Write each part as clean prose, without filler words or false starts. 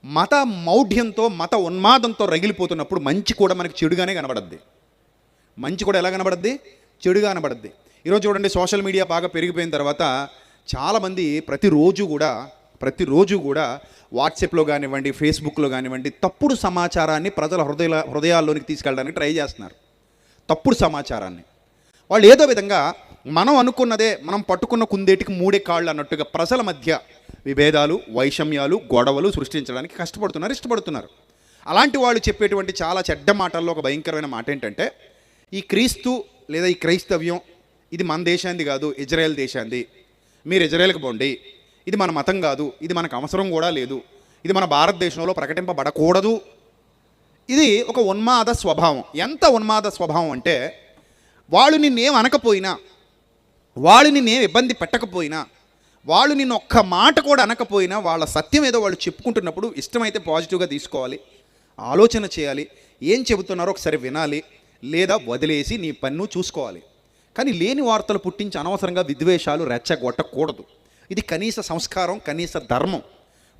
మత మౌఢ్యంతో మత ఉన్మాదంతో రగిలిపోతున్నప్పుడు మంచి కూడా మనకి చెడుగానే కనబడద్ది. మంచి కూడా ఎలా కనబడద్ది? చెడుగా కనబడద్ది. ఈరోజు చూడండి, సోషల్ మీడియా బాగా పెరిగిపోయిన తర్వాత చాలామంది ప్రతిరోజు కూడా వాట్సాప్లో కానివ్వండి, ఫేస్బుక్లో కానివ్వండి, తప్పుడు సమాచారాన్ని ప్రజల హృదయాల్లోనికి తీసుకెళ్ళడానికి ట్రై చేస్తున్నారు. తప్పుడు సమాచారాన్ని వాళ్ళు ఏదో విధంగా మనం అనుకున్నదే, మనం పట్టుకున్న కుందేటికి మూడే కాళ్ళు అన్నట్టుగా ప్రజల మధ్య విభేదాలు, వైషమ్యాలు, గొడవలు సృష్టించడానికి ఇష్టపడుతున్నారు. అలాంటి వాళ్ళు చెప్పేటువంటి చాలా చెడ్డ మాటల్లో ఒక భయంకరమైన మాట ఏంటంటే, ఈ క్రీస్తు లేదా ఈ క్రైస్తవ్యం ఇది మన దేశాంది కాదు, ఇజ్రాయెల్ దేశాంది, మీరు ఇజ్రాయెల్కి పోండి, ఇది మన మతం కాదు, ఇది మనకు అవసరం కూడా లేదు, ఇది మన భారతదేశంలో ప్రకటింపబడకూడదు. ఇది ఒక ఉన్మాద స్వభావం. ఎంత ఉన్మాద స్వభావం అంటే, వాళ్ళు నిన్నేం అనకపోయినా, వాళ్ళు నిన్నేం ఇబ్బంది పెట్టకపోయినా, వాళ్ళు నిన్ను ఒక్క మాట కూడా అనకపోయినా, వాళ్ళ సత్యం ఏదో వాళ్ళు చెప్పుకుంటున్నప్పుడు ఇష్టమైతే పాజిటివ్గా తీసుకోవాలి, ఆలోచన చేయాలి, ఏం చెబుతున్నారో ఒకసారి వినాలి, లేదా వదిలేసి నీ పన్ను చూసుకోవాలి. కానీ లేని వార్తలు పుట్టించి అనవసరంగా విద్వేషాలు రెచ్చగొట్టకూడదు. ఇది కనీస సంస్కారం, కనీస ధర్మం,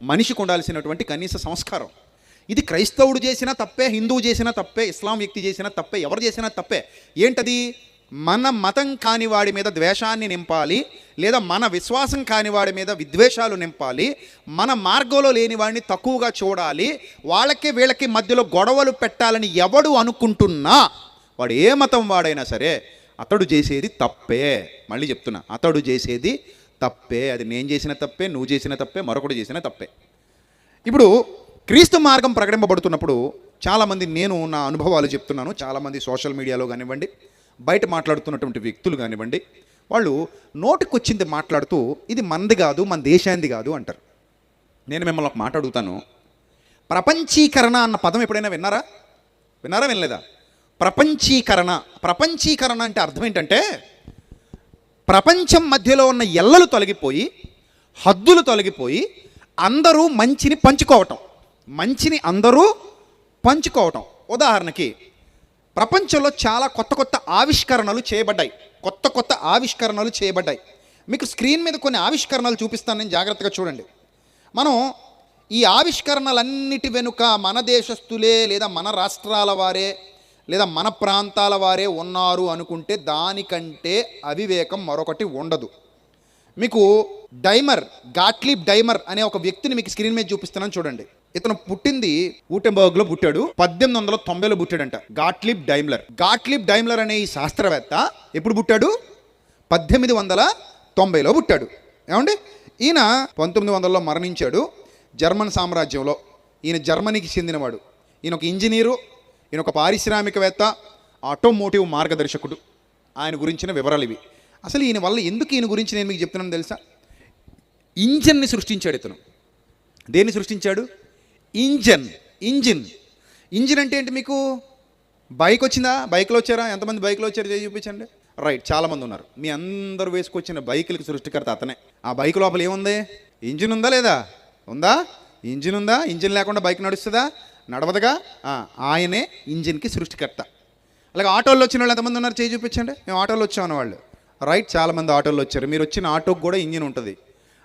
మనిషికి ఉండాల్సినటువంటి కనీస సంస్కారం. ఇది క్రైస్తవుడు చేసినా తప్పే, హిందువు చేసినా తప్పే, ఇస్లాం వ్యక్తి చేసినా తప్పే, ఎవరు చేసినా తప్పే. ఏంటది? మన మతం కాని వాడి మీద ద్వేషాన్ని నింపాలి, లేదా మన విశ్వాసం కాని వాడి మీద విద్వేషాలు నింపాలి, మన మార్గంలో లేని వాడిని తక్కువగా చూడాలి, వాళ్ళకి వీళ్ళకి మధ్యలో గొడవలు పెట్టాలని ఎవడు అనుకుంటున్నా, వాడు ఏ మతం వాడైనా సరే అతడు చేసేది తప్పే. మళ్ళీ చెప్తున్నా, అతడు చేసేది తప్పే. అది నేను చేసిన తప్పే, నువ్వు చేసిన తప్పే, మరొకడు చేసిన తప్పే. ఇప్పుడు క్రీస్తు మార్గం ప్రకటింపబడుతున్నప్పుడు చాలామంది, నేను నా అనుభవాలు చెప్తున్నాను, చాలామంది సోషల్ మీడియాలో కానివ్వండి, బయట మాట్లాడుతున్నటువంటి వ్యక్తులు కానివ్వండి, వాళ్ళు నోటికొచ్చింది మాట్లాడుతూ ఇది మనది కాదు, మన దేశాంది కాదు అంటారు. నేను మిమ్మల్ని ఒక మాట అడుగుతాను, ప్రపంచీకరణ అన్న పదం ఎప్పుడైనా విన్నారా? వినలేదా? ప్రపంచీకరణ అంటే అర్థం ఏంటంటే, ప్రపంచం మధ్యలో ఉన్న ఎల్లలు తొలగిపోయి, హద్దులు తొలగిపోయి, అందరూ మంచిని అందరూ పంచుకోవటం. ఉదాహరణకి ప్రపంచంలో చాలా కొత్త ఆవిష్కరణలు చేయబడ్డాయి. మీకు స్క్రీన్ మీద కొన్ని ఆవిష్కరణలు చూపిస్తాను, నేను జాగ్రత్తగా చూడండి. మనం ఈ ఆవిష్కరణలన్నిటి వెనుక మన దేశస్తులే, లేదా మన రాష్ట్రాల వారే, లేదా మన ప్రాంతాల వారే ఉన్నారు అనుకుంటే దానికంటే అవివేకం మరొకటి ఉండదు. మీకు గాట్లీబ్ డైమర్ అనే ఒక వ్యక్తిని మీకు స్క్రీన్ మీద చూపిస్తున్నాను చూడండి. ఇతను పుట్టింది ఊటెంబర్గ్లో పుట్టాడు, 1890లో పుట్టాడంట. గాట్లీబ్ డైమ్లర్ అనే ఈ శాస్త్రవేత్త ఎప్పుడు పుట్టాడు? 1890లో పుట్టాడు. ఏమండి, ఈయన 1900లో మరణించాడు జర్మన్ సామ్రాజ్యంలో. ఈయన జర్మనీకి చెందినవాడు. ఈయన ఒక ఇంజనీరు, ఈయన ఒక పారిశ్రామికవేత్త, ఆటోమోటివ్ మార్గదర్శకుడు. ఆయన గురించిన వివరాలు ఇవి. అసలు ఈయన గురించి నేను మీకు చెప్తున్నాను తెలుసా? ఇంజన్ని సృష్టించాడు ఇతను. దేన్ని సృష్టించాడు? ఇంజిన్ అంటే ఏంటి? మీకు బైక్ వచ్చిందా? బైక్లో వచ్చారా? ఎంతమంది బైక్లో వచ్చారు చేసి చూపించండి. రైట్, చాలామంది ఉన్నారు. మీ అందరూ వేసుకొచ్చిన బైకులకి సృష్టికర్త అతనే. ఆ బైక్ లోపల ఏముంది? ఇంజిన్ ఉందా లేదా? ఉందా? ఇంజిన్ ఉందా? ఇంజిన్ లేకుండా బైక్ నడుస్తుందా? నడవదుగా. ఆయనే ఇంజిన్కి సృష్టికర్త. అలాగే ఆటోల్లో వచ్చిన వాళ్ళు ఎంతమంది ఉన్నారు చేసి చూపించండి. మేము ఆటోలో వచ్చామన్న వాళ్ళు. రైట్, చాలామంది ఆటోల్లో వచ్చారు. మీరు వచ్చిన ఆటోకి కూడా ఇంజిన్ ఉంటుంది.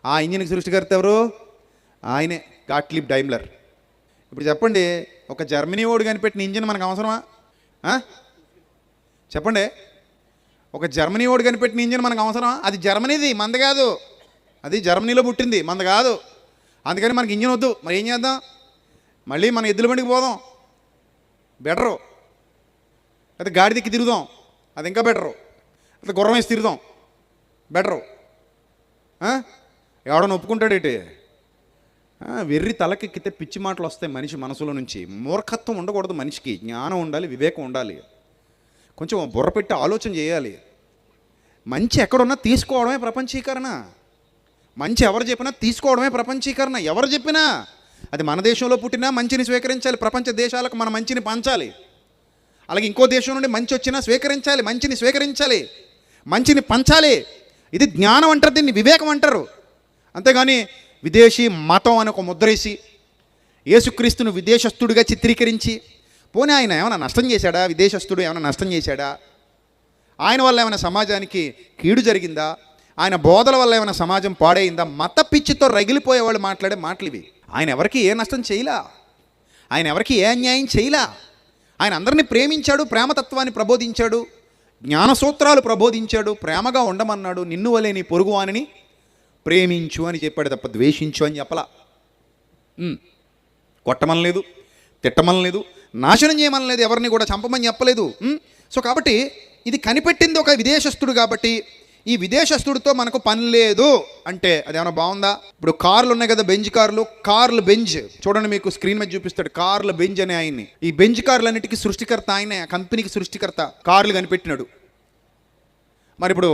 ఆ ఇంజిన్కి సృష్టికర్త ఎవరు? ఆయనే, గాట్లీబ్ డైమ్లర్. ఇప్పుడు చెప్పండి, ఒక జర్మనీ ఓడి కనిపెట్టిన ఇంజిన్ మనకు అవసరమా? చెప్పండి, ఒక జర్మనీ ఓడి కనిపెట్టిన ఇంజిన్ మనకు అవసరమా? అది జర్మనీది, మంద కాదు. అది జర్మనీలో పుట్టింది, మంద కాదు. అందుకని మనకి ఇంజిన్ వద్దు. మరి ఏం చేద్దాం? మళ్ళీ మనం ఎద్దుల బండికి పోదాం, బెటరు. అయితే గాడిదిక్కి తిరుగుదాం, అది ఇంకా బెటరు. అయితే గుర్రం వేసి తిరుగుదాం, బెటరు. ఎవడన్నా ఒప్పుకుంటాడేటి? వెర్రి తలకెక్కితే పిచ్చి మాటలు వస్తాయి మనిషి మనసులో నుంచి. మూర్ఖత్వం ఉండకూడదు మనిషికి, జ్ఞానం ఉండాలి, వివేకం ఉండాలి, కొంచెం బుర్ర పెట్టి ఆలోచన చేయాలి. మంచి ఎక్కడున్నా తీసుకోవడమే ప్రపంచీకరణ. మంచి ఎవరు చెప్పినా తీసుకోవడమే ప్రపంచీకరణ. ఎవరు చెప్పినా అది మన దేశంలో పుట్టినా మంచిని స్వీకరించాలి, ప్రపంచ దేశాలకు మన మంచిని పంచాలి. అలాగే ఇంకో దేశం నుండి మంచి వచ్చినా స్వీకరించాలి, మంచిని స్వీకరించాలి, మంచిని పంచాలి. ఇది జ్ఞానం అంటారు, దీన్ని వివేకం అంటారు. అంతేగాని విదేశీ మతం అని ఒక ముద్రేసి యేసుక్రీస్తును విదేశస్తుడిగా చిత్రీకరించి, పోనీ ఆయన ఏమైనా నష్టం చేశాడా? విదేశస్తుడు ఏమైనా నష్టం చేశాడా? ఆయన వల్ల ఏమైనా సమాజానికి కీడు జరిగిందా? ఆయన బోధల వల్ల ఏమైనా సమాజం పాడైందా? మత పిచ్చితో రగిలిపోయే వాళ్ళు మాట్లాడే మాటలు ఇవి. ఆయన ఎవరికి ఏ నష్టం చేయలా, ఆయన ఎవరికి ఏ అన్యాయం చేయలా. ఆయన అందరినీ ప్రేమించాడు, ప్రేమతత్వాన్ని ప్రబోధించాడు, జ్ఞాన సూత్రాలు ప్రబోధించాడు, ప్రేమగా ఉండమన్నాడు, నిన్ను వలే నీ పొరుగువానిని ప్రేమించు అని చెప్పాడు తప్ప ద్వేషించు అని చెప్పలా. కొట్టమనలేదు, తిట్టమనలేదు, నాశనం చేయమనలేదు, ఎవరిని కూడా చంపమని చెప్పలేదు. సో కాబట్టి ఇది కనిపెట్టింది ఒక విదేశస్థుడు కాబట్టి ఈ విదేశస్థుడితో మనకు పని లేదు అంటే అదేమన్నా బాగుందా? ఇప్పుడు కార్లు ఉన్నాయి కదా, బెంజ్ కార్లు, కార్లు బెంజ్ చూడండి, మీకు స్క్రీన్ మీద చూపిస్తాడు. కార్ల బెంజ్ అనే ఆయన్ని, ఈ బెంజ్ కార్లన్నిటికీ సృష్టికర్త ఆయనే, కంపెనీకి సృష్టికర్త, కార్లు కనిపెట్టినాడు. మరి ఇప్పుడు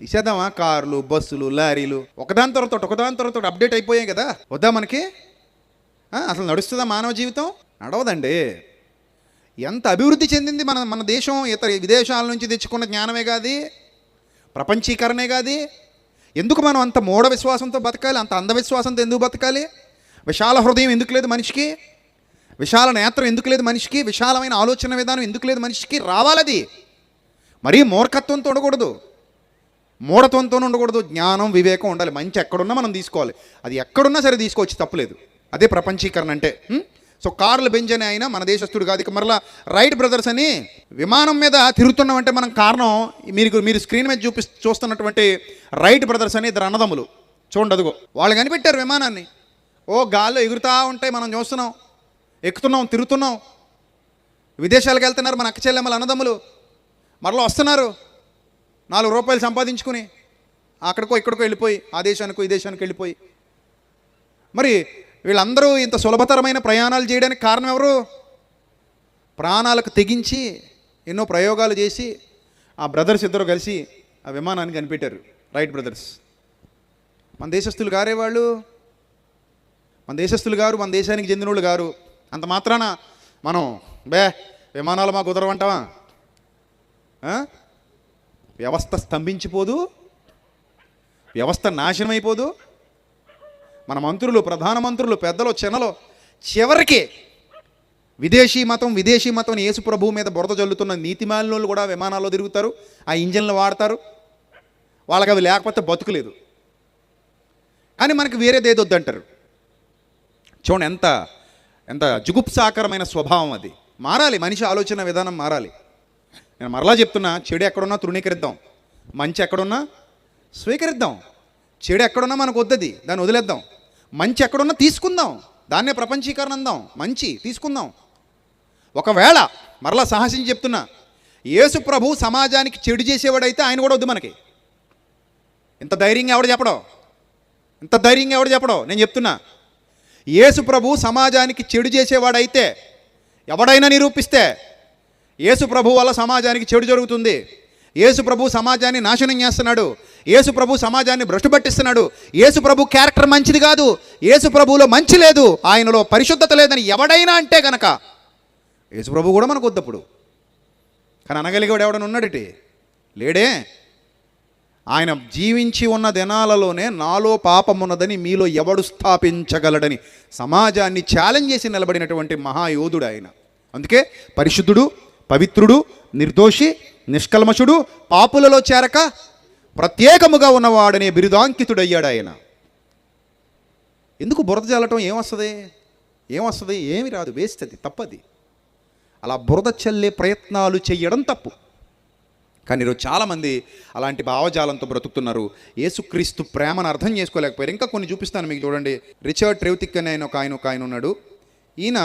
తీసేద్దామా? కార్లు, బస్సులు, లారీలు ఒకదాని తర్వాత అప్డేట్ అయిపోయాయి కదా, వద్దా మనకి? అసలు నడుస్తుందా మానవ జీవితం? నడవదండి. ఎంత అభివృద్ధి చెందింది మన దేశం, ఇతర విదేశాల నుంచి తెచ్చుకున్న జ్ఞానమే కాదు, ప్రపంచీకరణే కాదు. ఎందుకు మనం అంత మూఢ విశ్వాసంతో బతకాలి? అంత అంధవిశ్వాసంతో ఎందుకు బతకాలి? విశాల హృదయం ఎందుకు లేదు మనిషికి? విశాల నేత్రం ఎందుకు లేదు మనిషికి? విశాలమైన ఆలోచన విధానం ఎందుకు లేదు మనిషికి? రావాలది. మరీ మూర్ఖత్వంతో ఉండకూడదు, మూఢత్వంతో ఉండకూడదు. జ్ఞానం, వివేకం ఉండాలి. మంచి ఎక్కడున్నా మనం తీసుకోవాలి, అది ఎక్కడున్నా సరే తీసుకోవచ్చు, తప్పులేదు. అదే ప్రపంచీకరణ అంటే. సో కార్ల బెంజ్ అని ఆయన మన దేశస్థుడు కాదు. ఇక మరలా రైట్ బ్రదర్స్ అని విమానం మీద తిరుగుతున్నామంటే మనం కారణం మీరు స్క్రీన్ మీద చూస్తున్నటువంటి రైట్ బ్రదర్స్ అని ఇద్దరు అన్నదమ్ములు చూడండి, అదిగో వాళ్ళు కనిపెట్టారు విమానాన్ని. గాల్లో ఎగురుతూ ఉంటే మనం చూస్తున్నాం, ఎక్కుతున్నాం, తిరుగుతున్నాం, విదేశాలకు వెళ్తున్నారు మన అక్క చెల్లెమ్మల అన్నదమ్ములు. మరలా వస్తున్నారు 4 రూపాయలు సంపాదించుకుని, అక్కడికో ఇక్కడికో వెళ్ళిపోయి, ఆ దేశానికో ఈ దేశానికి వెళ్ళిపోయి. మరి వీళ్ళందరూ ఇంత సులభతరమైన ప్రయాణాలు చేయడానికి కారణం ఎవరు? ప్రాణాలకు తెగించి ఎన్నో ప్రయోగాలు చేసి ఆ బ్రదర్స్ ఇద్దరు కలిసి ఆ విమానాన్ని కనిపెట్టారు, రైట్ బ్రదర్స్. మన దేశస్తులు గారే వాళ్ళు, మన దేశస్తులు గారు, మన దేశానికి చెందిన వాళ్ళు గారు. అంత మాత్రాన మనం విమానాలు మాకు కుదరవంటావా? వ్యవస్థ స్తంభించిపోదు, వ్యవస్థ నాశనం అయిపోదు. మన మంత్రులు, ప్రధానమంత్రులు, పెద్దలు, చిన్నలు చివరికి విదేశీ మతం యేసు ప్రభువు మీద బురద జల్లుతున్న నీతిమాలినోళ్ళు కూడా విమానాల్లో తిరుగుతారు, ఆ ఇంజన్లు వాడతారు. వాళ్ళకి అవి లేకపోతే బతుకులేదు. కానీ మనకి వేరేది వద్దంటారు. చూడండి ఎంత ఎంత జుగుప్సాకరమైన స్వభావం అది. మారాలి, మనిషి ఆలోచన విధానం మారాలి. నేను మరలా చెప్తున్నా, చెడు ఎక్కడున్నా తృణీకరిద్దాం, మంచి ఎక్కడున్నా స్వీకరిద్దాం. చెడు ఎక్కడున్నా మనకు వద్దది, దాన్ని వదిలేద్దాం. మంచి ఎక్కడున్నా తీసుకుందాం, దాన్నే ప్రపంచీకరణ అందాం, మంచి తీసుకుందాం. ఒకవేళ మరలా సాహసించి చెప్తున్నా, యేసు ప్రభు సమాజానికి చెడు చేసేవాడైతే ఆయన కూడా వద్దు మనకి. ఇంత ధైర్యంగా ఎవడు చెప్పడో నేను చెప్తున్నా. యేసు ప్రభు సమాజానికి చెడు చేసేవాడైతే ఎవడైనా నిరూపిస్తే యేసు ప్రభు వల్ల సమాజానికి చెడు జరుగుతుంది, యేసు ప్రభు సమాజాన్ని నాశనం చేస్తున్నాడు, యేసు ప్రభు సమాజాన్ని భ్రష్టు పట్టిస్తున్నాడు, యేసు ప్రభు క్యారెక్టర్ మంచిది కాదు, యేసు ప్రభువులో మంచి లేదు, ఆయనలో పరిశుద్ధత లేదని ఎవడైనా అంటే కనుక యేసు ప్రభు కూడా మనకు వద్దప్పుడు. కానీ అనగలిగేవాడు ఎవడన్నా ఉన్నాడటి? లేడే. ఆయన జీవించి ఉన్న దినాలలోనే నాలో పాపం ఉన్నదని మీలో ఎవడు స్థాపించగలడని సమాజాన్ని ఛాలెంజ్ చేసి నిలబడినటువంటి మహాయోధుడు ఆయన. అందుకే పరిశుద్ధుడు, పవిత్రుడు, నిర్దోషి, నిష్కల్మషుడు, పాపులలో చేరక ప్రత్యేకముగా ఉన్నవాడనే బిరుదాంకితుడయ్యాడు ఆయన. ఎందుకు బురద చల్లటం? ఏమొస్తుంది? ఏమి రాదు, వేస్ట్, అది తప్పది. అలా బురద చల్లే ప్రయత్నాలు చేయడం తప్పు. కానీ ఈరోజు చాలామంది అలాంటి భావజాలంతో బ్రతుకుతున్నారు. యేసుక్రీస్తు ప్రేమను అర్థం చేసుకోలేకపోయారు. ఇంకా కొన్ని చూపిస్తాను మీకు, చూడండి. రిచర్డ్ ట్రెవితిక్ అనే ఒక ఆయన ఉన్నాడు. ఈయన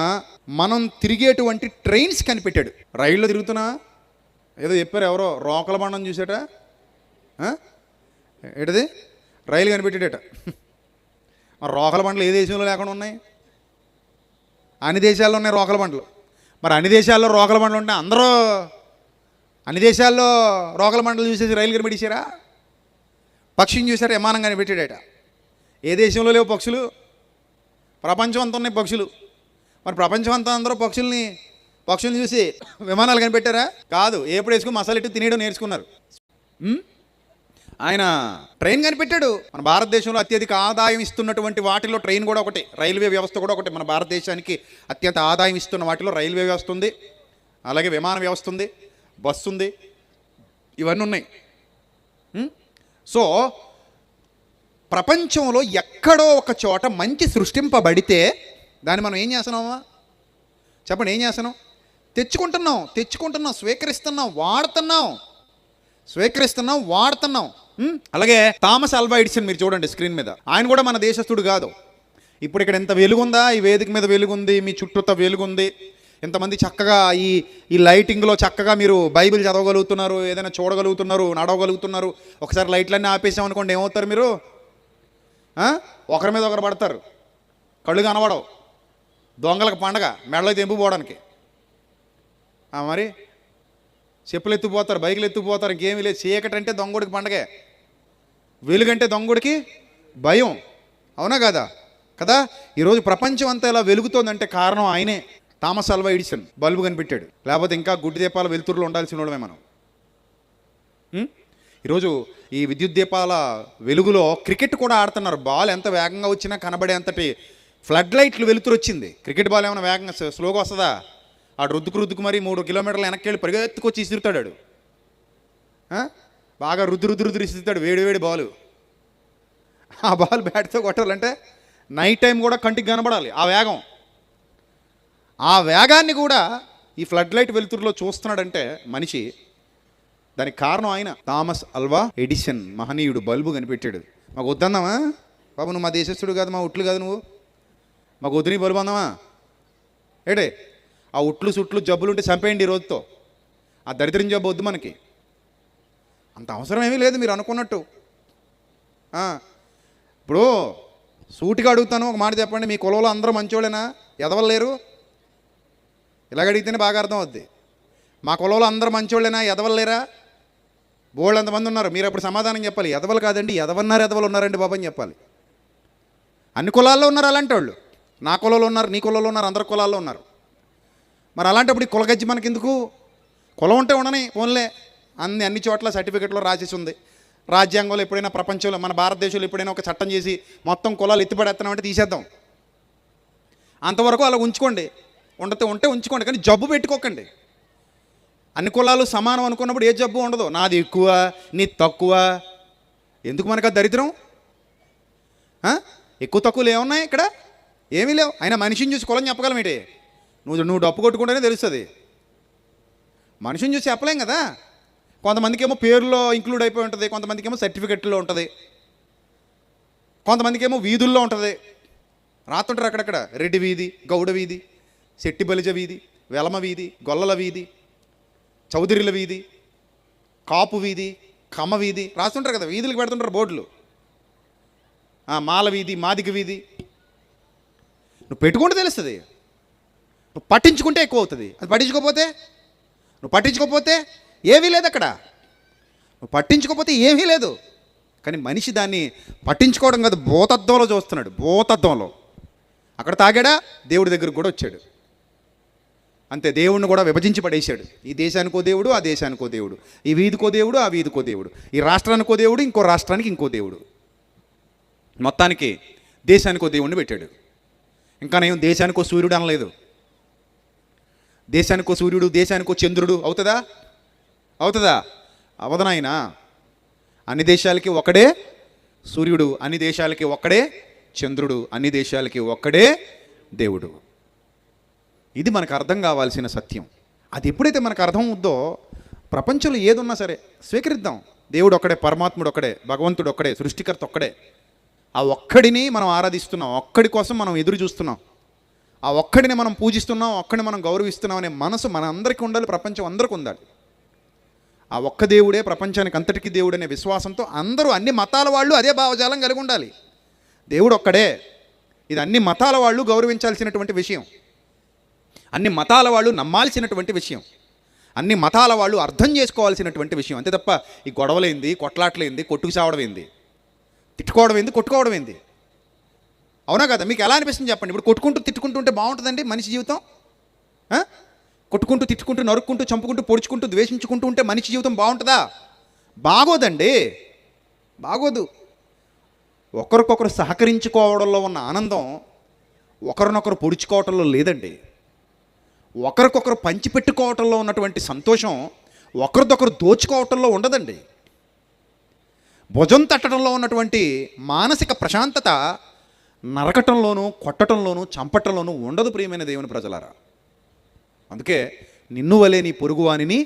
మనం తిరిగేటువంటి ట్రైన్స్ కనిపెట్టాడు. రైల్లో తిరుగుతున్నా ఏదో చెప్పారు, ఎవరో రోకల బండం చూసాట, ఏంటది రైలు కనిపెట్టాడట. మరి రోకల బండ్లు ఏ దేశంలో లేకుండా ఉన్నాయి? అన్ని దేశాల్లో ఉన్నాయి రోకల బండ్లు. మరి అన్ని దేశాల్లో రోకల బండ్లు ఉంటే అందరూ అన్ని దేశాల్లో రోకల బండ్లు చూసేసి రైలు కనిపెట్టారా? పక్షిని చూసారా? విమానం కనిపెట్టాడట. ఏ దేశంలో లేవు పక్షులు? ప్రపంచం అంతా ఉన్నాయి పక్షులు. మరి ప్రపంచం అంతా అందరూ పక్షుల్ని చూసి విమానాలు కనిపెట్టారా? కాదు. ఎప్పుడు వేసుకుని మసాలా ఇట్టు తినేయడం నేర్చుకున్నారు. ఆయన ట్రైన్ కనిపెట్టాడు. మన భారతదేశంలో అత్యధిక ఆదాయం ఇస్తున్నటువంటి వాటిలో ట్రైన్ కూడా ఒకటి, రైల్వే వ్యవస్థ కూడా ఒకటి. మన భారతదేశానికి అత్యంత ఆదాయం ఇస్తున్న వాటిలో రైల్వే వ్యవస్థ ఉంది, అలాగే విమాన వ్యవస్థ ఉంది, బస్సు ఉంది, ఇవన్నీ ఉన్నాయి. సో ప్రపంచంలో ఎక్కడో ఒక చోట మంచి సృష్టింపబడితే దాన్ని మనం ఏం చేస్తున్నామా? చెప్పండి, ఏం చేస్తున్నాం? తెచ్చుకుంటున్నాం, స్వీకరిస్తున్నాం, వాడుతున్నాం. అలాగే థామస్ ఆల్వా ఎడిసన్ మీరు చూడండి స్క్రీన్ మీద, ఆయన కూడా మన దేశస్థుడు కాదు. ఇప్పుడు ఇక్కడ ఎంత వెలుగుందా, ఈ వేదిక మీద వెలుగుంది, మీ చుట్టూతో వెలుగుంది, ఇంతమంది చక్కగా ఈ లైటింగ్లో చక్కగా మీరు బైబిల్ చదవగలుగుతున్నారు, ఏదైనా చూడగలుగుతున్నారు, నడవగలుగుతున్నారు. ఒకసారి లైట్లన్నీ ఆపేసామనుకోండి, ఏమవుతారు మీరు? ఒకరి మీద ఒకరు పడతారు, కళ్ళు కనబడవు, దొంగలకు పండగ మెడలో తెంపుపోవడానికి. మరి చెప్పులు ఎత్తుకుపోతారు, బైకులు ఎత్తుకుపోతారు, ఇంకేమీ లేదు. చీకటి అంటే దొంగడికి పండగే, వెలుగంటే దొంగడికి భయం. అవునా కదా? ఈరోజు ప్రపంచం అంతా ఇలా వెలుగుతోందంటే కారణం ఆయనే, థామస్ ఆల్వా ఎడిసన్ బల్బు కనిపెట్టాడు. లేకపోతే ఇంకా గుడ్డి దీపాల వెలుతురులో ఉండాల్సిన వాళ్ళమే మనం. ఈరోజు ఈ విద్యుత్ దీపాల వెలుగులో క్రికెట్ కూడా ఆడుతున్నారు. బాల్ ఎంత వేగంగా వచ్చినా కనబడే అంతటి ఫ్లడ్ లైట్లు వెలుతురు వచ్చింది. క్రికెట్ బాల్ ఏమైనా వేగంగా స్లోగా వస్తుందా? ఆడు రుద్దుకు మరి 3 కిలోమీటర్లు వెనక్కి వెళ్ళి పరిగెత్తుకొచ్చి ఇసురుతాడు. బాగా రుద్దు ఇసురుతాడు వేడి బాలు. ఆ బాల్ బ్యాట్తో కొట్టాలంటే నైట్ టైం కూడా కంటికి కనబడాలి ఆ వేగం. ఆ వేగాన్ని కూడా ఈ ఫ్లడ్ లైట్ వెలుతురులో చూస్తున్నాడంటే మనిషి, దానికి కారణం ఆయన థామస్ ఆల్వా ఎడిసన్, మహనీయుడు. బల్బు కనిపెట్టాడు. మాకు వద్దన్నావా బాబు? నువ్వు మా దేశస్థుడు కాదు, మా ఉట్లు కాదు, నువ్వు మాకు వద్దు నీ బల్బు అందామా? ఏడే ఆ ఉట్లు సుట్లు జబ్బులు ఉంటే చంపేయండి ఈ రోజుతో. ఆ దరిద్రం జబ్బు వద్దు మనకి, అంత అవసరం ఏమీ లేదు మీరు అనుకున్నట్టు. ఇప్పుడు సూటిగా అడుగుతాను, ఒక మాట చెప్పండి, మీ కులంలో అందరూ మంచోళ్ళేనా? ఎదవలేరు? ఇలాగ అడిగితేనే బాగా అర్థం అవుద్ది. మా కులంలో అందరూ మంచోళ్ళేనా? ఎదవలేరా? బోళ్ళు అంతమంది ఉన్నారు. మీరు అప్పుడు సమాధానం చెప్పాలి, ఎదవలు కాదండి, ఎదవలు ఉన్నారండి బాబు అని చెప్పాలి. అన్ని కులాల్లో ఉన్నారు అలాంటి వాళ్ళు. నా కులంలో ఉన్నారు, నీ కులంలో ఉన్నారు, అందరి కులాల్లో ఉన్నారు. మరి అలాంటప్పుడు ఈ కులగజ్జి మనకి ఎందుకు? కులం ఉంటే ఉండని ఫోన్లే. అన్ని చోట్ల సర్టిఫికెట్లో రాసేసి ఉంది. రాజ్యాంగంలో ఎప్పుడైనా ప్రపంచంలో మన భారతదేశంలో ఎప్పుడైనా ఒక చట్టం చేసి మొత్తం కులాలు ఎత్తిపడేస్తున్నామంటే తీసేద్దాం. అంతవరకు అలా ఉంచుకోండి, ఉంటే ఉంచుకోండి, కానీ జబ్బు పెట్టుకోకండి. అన్ని కులాలు సమానం అనుకున్నప్పుడు ఏ జబ్బు ఉండదు. నాది ఎక్కువ, నీ తక్కువ. ఎందుకు మనకు ఆ దరిద్రం? ఎక్కువ తక్కువలు ఏమున్నాయి ఇక్కడ? ఏమీ లేవు. అయినా మనిషిని చూసి కులం చెప్పగలమేంటి? నువ్వు డప్పు కొట్టుకుంటేనే తెలుస్తుంది. మనిషిని చూసి చెప్పలేం కదా. కొంతమందికి ఏమో పేరులో ఇంక్లూడ్ అయిపోయి ఉంటుంది, కొంతమందికి ఏమో సర్టిఫికెట్లో ఉంటుంది, కొంతమందికి ఏమో వీధుల్లో ఉంటుంది. రాస్తుంటారు అక్కడక్కడ రెడ్డి వీధి, గౌడ వీధి, శెట్టి బలిజ వీధి, వెలమ వీధి, గొల్లల వీధి, చౌదరిల వీధి, కాపు వీధి, కమ్మ వీధి రాస్తుంటారు కదా. వీధులకు పెడుతుంటారు బోర్డులు. మాల వీధి, మాదిగ వీధి. నువ్వు పెట్టుకుంటే తెలుస్తుంది. నువ్వు పట్టించుకుంటే ఎక్కువ అవుతుంది. అది నువ్వు పట్టించుకోకపోతే ఏమీ లేదు అక్కడ. నువ్వు పట్టించుకోకపోతే ఏమీ లేదు. కానీ మనిషి దాన్ని పట్టించుకోవడం కాదు, భూతత్వంలో చూస్తున్నాడు. భూతత్వంలో అక్కడ తాగాడా, దేవుడి దగ్గరకు కూడా వచ్చాడు. అంతే, దేవుడిని కూడా విభజించి పడేశాడు. ఈ దేశానికో దేవుడు, ఆ దేశానికో దేవుడు, ఈ వీధికో దేవుడు, ఆ వీధికో దేవుడు, ఈ రాష్ట్రానికో దేవుడు, ఇంకో రాష్ట్రానికి ఇంకో దేవుడు. మొత్తానికి దేశానికో దేవుడిని పెట్టాడు. ఇంకా నేను దేశానికో సూర్యుడు అనలేదు. దేశానికో సూర్యుడు, దేశానికో చంద్రుడు అవుతుందా? అవదనాయనా. అన్ని దేశాలకి ఒకడే సూర్యుడు, అన్ని దేశాలకి ఒక్కడే చంద్రుడు, అన్ని దేశాలకి ఒక్కడే దేవుడు. ఇది మనకు అర్థం కావాల్సిన సత్యం. అది ఎప్పుడైతే మనకు అర్థం అవుద్దో ప్రపంచంలో ఏదున్నా సరే స్వీకరిద్దాం. దేవుడు ఒక్కడే, పరమాత్ముడు ఒక్కడే, భగవంతుడు ఒక్కడే, సృష్టికర్త ఒక్కడే. ఆ ఒక్కడిని మనం ఆరాధిస్తున్నాం, ఒక్కడి కోసం మనం ఎదురు చూస్తున్నాం, ఆ ఒక్కడిని మనం పూజిస్తున్నాం, ఒక్కడిని మనం గౌరవిస్తున్నాం అనే మనసు మన అందరికీ ఉండాలి, ప్రపంచం అందరికీ ఉండాలి. ఆ ఒక్క దేవుడే ప్రపంచానికి అంతటికీ దేవుడు అనే విశ్వాసంతో అందరూ, అన్ని మతాల వాళ్ళు అదే భావజాలం కలిగి ఉండాలి. దేవుడు ఒక్కడే. ఇది అన్ని మతాల వాళ్ళు గౌరవించాల్సినటువంటి విషయం, అన్ని మతాల వాళ్ళు నమ్మాల్సినటువంటి విషయం, అన్ని మతాల వాళ్ళు అర్థం చేసుకోవాల్సినటువంటి విషయం. అంతే తప్ప ఈ గొడవలేంది, కొట్లాట్లేంది, కొట్టుకు సావడం ఏంది, తిట్టుకోవడం ఏంది, కొట్టుకోవడం ఏంది? అవునా కదా? మీకు ఎలా అనిపిస్తుంది చెప్పండి. ఇప్పుడు కొట్టుకుంటూ తిట్టుకుంటూ ఉంటే బాగుంటుందండి మనిషి జీవితం? కొట్టుకుంటూ తిట్టుకుంటూ నరుక్కుంటూ చంపుకుంటూ పొడుచుకుంటూ ద్వేషించుకుంటూ ఉంటే మనిషి జీవితం బాగుంటుందా? బాగోదండి, బాగోదు. ఒకరికొకరు సహకరించుకోవడంలో ఉన్న ఆనందం ఒకరినొకరు పొడుచుకోవటంలో లేదండి. ఒకరికొకరు పంచిపెట్టుకోవటంలో ఉన్నటువంటి సంతోషం ఒకరిదొకరు దోచుకోవటంలో ఉండదండి. భుజం తట్టడంలో ఉన్నటువంటి మానసిక ప్రశాంతత నరకటంలోనూ, కొట్టటంలోనూ, చంపటంలోనూ ఉండదు ప్రియమైన దేవుని ప్రజలారా. అందుకే నిన్ను వలే నీ పొరుగువానిని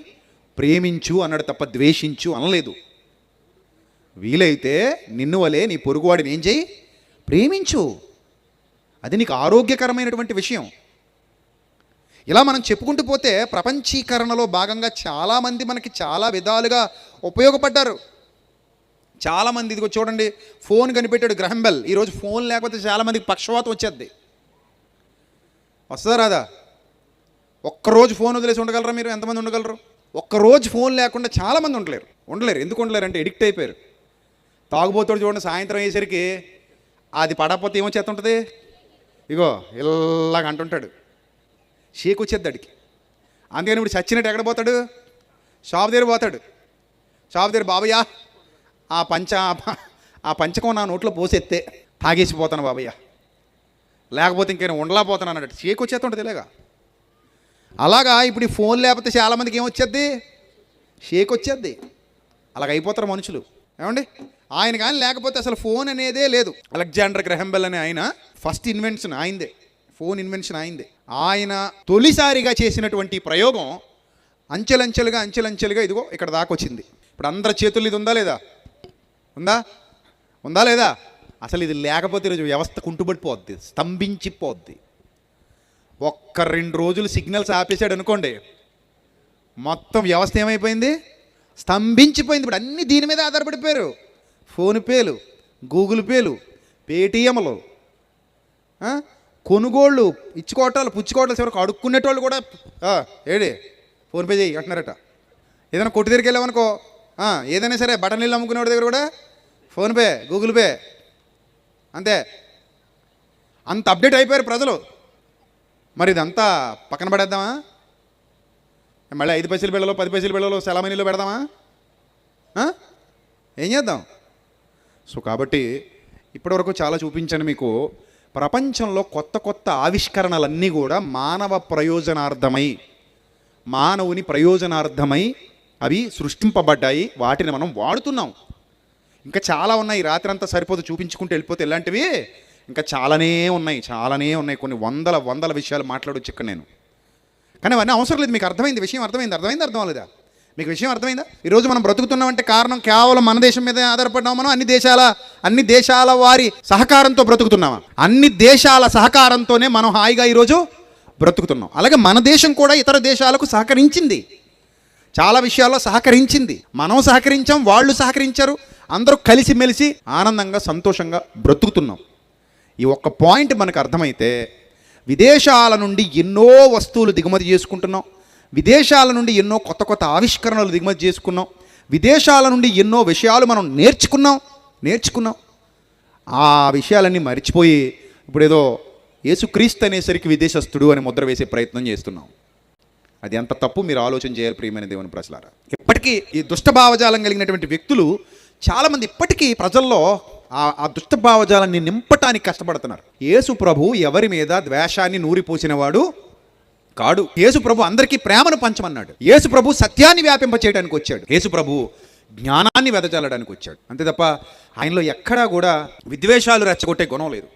ప్రేమించు అన్నాడు తప్ప ద్వేషించు అనలేదు. వీలైతే నిన్ను వలే నీ పొరుగువాడిని ఏం చేయి? ప్రేమించు. అది నీకు ఆరోగ్యకరమైనటువంటి విషయం. ఇలా మనం చెప్పుకుంటూ పోతే ప్రపంచీకరణలో భాగంగా చాలామంది మనకి చాలా విధాలుగా ఉపయోగపడ్డారు. చాలామంది ఇదిగో చూడండి, ఫోన్ కనిపెట్టాడు గ్రహం బెల్. ఈరోజు ఫోన్ లేకపోతే చాలామందికి పక్షవాతం వచ్చేద్ది. వస్తుందా రాదా? ఒక్కరోజు ఫోన్ వదిలేసి ఉండగలరా మీరు? ఎంతమంది ఉండగలరు? ఒక్కరోజు ఫోన్ లేకుండా చాలామంది ఉండలేరు. ఎందుకు ఉండలేరు అంటే ఎడిక్ట్ అయిపోయారు. తాగుబోతాడు చూడండి, సాయంత్రం అయ్యేసరికి అది పడకపోతే ఏమొచ్చేస్తుంటుంది, ఇగో ఇలాగ అంటుంటాడు, షేక్ వచ్చేద్ది అడికి. అందుకని ఇప్పుడు చచ్చినట్టు ఎక్కడ పోతాడు? షాప్ దగ్గర పోతాడు. షాప్ దగ్గర బాబయ్య ఆ పంచకం నా నోట్లో పోసెత్తే తాగేసిపోతాను బాబయ్య, లేకపోతే ఇంకేమైనా ఉండలేకపోతాను అన్నట్టు షేక్ వచ్చేస్తుంటుంది ఇలాగా. అలాగా ఇప్పుడు ఈ ఫోన్ లేకపోతే చాలామందికి ఏమొచ్చేద్ది? షేక్ వచ్చేద్ది. అలాగ అయిపోతారు మనుషులు. ఏమండి, ఆయన కానీ లేకపోతే అసలు ఫోన్ అనేదే లేదు. అలెగ్జాండర్ గ్రహం బెల్ అనే ఆయన ఫస్ట్ ఇన్వెన్షన్ ఆయనదే, ఫోన్ ఇన్వెన్షన్ ఆయనదే. ఆయన తొలిసారిగా చేసినటువంటి ప్రయోగం అంచెలంచెలుగా ఇదిగో ఇక్కడ దాకా వచ్చింది. ఇప్పుడు అందరి చేతుల్లో ఇది ఉందా లేదా? ఉందా లేదా? అసలు ఇది లేకపోతే ఈరోజు వ్యవస్థ కుంటుబడిపోద్ది, స్తంభించిపోద్ది. ఒక్క 2 రోజులు సిగ్నల్స్ ఆపేసాడు అనుకోండి, మొత్తం వ్యవస్థ ఏమైపోయింది? స్తంభించిపోయింది. ఇప్పుడు అన్నీ దీని మీద ఆధారపడిపోయారు. ఫోన్పేలు, గూగుల్ పేలు, పేటీఎంలు, కొనుగోళ్ళు, ఇచ్చుకోవటాలు, పుచ్చుకోవటాలు, చివరికి అడుక్కునేటోళ్ళు కూడా ఏడి ఫోన్పే చేయి అంటున్నారట. ఏదైనా కొట్టు దగ్గరికి వెళ్ళామనుకో, ఏదైనా సరే బటన్ నీళ్ళు అమ్ముకునేవాడి దగ్గర కూడా ఫోన్పే, గూగుల్ పే, అంతే. అంత అప్డేట్ అయిపోయారు ప్రజలు. మరి ఇదంతా పక్కన పడేద్దామా? మళ్ళీ 5 పైసలు బిళ్ళలో, 10 పైసలు బిళ్ళలో, సెలమనీలో పెడదామా? ఏం చేద్దాం? సో కాబట్టి ఇప్పటివరకు చాలా చూపించాను మీకు. ప్రపంచంలో కొత్త ఆవిష్కరణలన్నీ కూడా మానవుని ప్రయోజనార్థమై అవి సృష్టింపబడ్డాయి. వాటిని మనం వాడుతున్నాం. ఇంకా చాలా ఉన్నాయి. రాత్రి అంతా సరిపోదు చూపించుకుంటూ వెళ్ళిపోతే. ఇలాంటివి ఇంకా చాలానే ఉన్నాయి. కొన్ని వందల విషయాలు మాట్లాడవచ్చు ఇక్కడ నేను. కానీ అవన్నీ అవసరం లేదు. మీకు అర్థమైంది విషయం? అర్థం లేదా? మీకు విషయం అర్థమైందా? ఈరోజు మనం బ్రతుకుతున్నామంటే కారణం కేవలం మన దేశం మీద ఆధారపడ్డాం. మనం అన్ని దేశాల వారి సహకారంతో బ్రతుకుతున్నామా? అన్ని దేశాల సహకారంతోనే మనం హాయిగా ఈరోజు బ్రతుకుతున్నాం. అలాగే మన దేశం కూడా ఇతర దేశాలకు సహకరించింది, చాలా విషయాల్లో సహకరించింది. మనం సహకరించాం, వాళ్ళు సహకరించారు. అందరూ కలిసిమెలిసి ఆనందంగా సంతోషంగా బ్రతుకుతున్నాం. ఈ ఒక్క పాయింట్ మనకు అర్థమైతే విదేశాల నుండి ఎన్నో వస్తువులు దిగుమతి చేసుకుంటున్నాం. విదేశాల నుండి ఎన్నో కొత్త ఆవిష్కరణలు దిగుమతి చేసుకున్నాం. విదేశాల నుండి ఎన్నో విషయాలు మనం నేర్చుకున్నాం. ఆ విషయాలన్నీ మర్చిపోయి ఇప్పుడు ఏదో యేసుక్రీస్తు అనేసరికి విదేశస్థుడు అని ముద్ర వేసే ప్రయత్నం చేస్తున్నాం. అది ఎంత తప్పు మీరు ఆలోచన చేయాలి ప్రియమైన దేవుని ప్రజలారా. ఇప్పటికీ ఈ దుష్ట భావజాలం కలిగినటువంటి వ్యక్తులు చాలామంది ఇప్పటికీ ప్రజల్లో ఆ దుష్ట భావజాలాన్ని నింపటానికి కష్టపడుతున్నారు. యేసు ప్రభు ఎవరి మీద ద్వేషాన్ని నూరిపోసినవాడు కాడు. యేసు ప్రభు అందరికీ ప్రేమను పంచమన్నాడు. యేసు ప్రభు సత్యాన్ని వ్యాపింప చేయడానికి వచ్చాడు. యేసు ప్రభు జ్ఞానాన్ని వెదజల్లడానికి వచ్చాడు. అంతే తప్ప ఆయనలో ఎక్కడా కూడా విద్వేషాలు రెచ్చగొట్టే గుణం లేదు.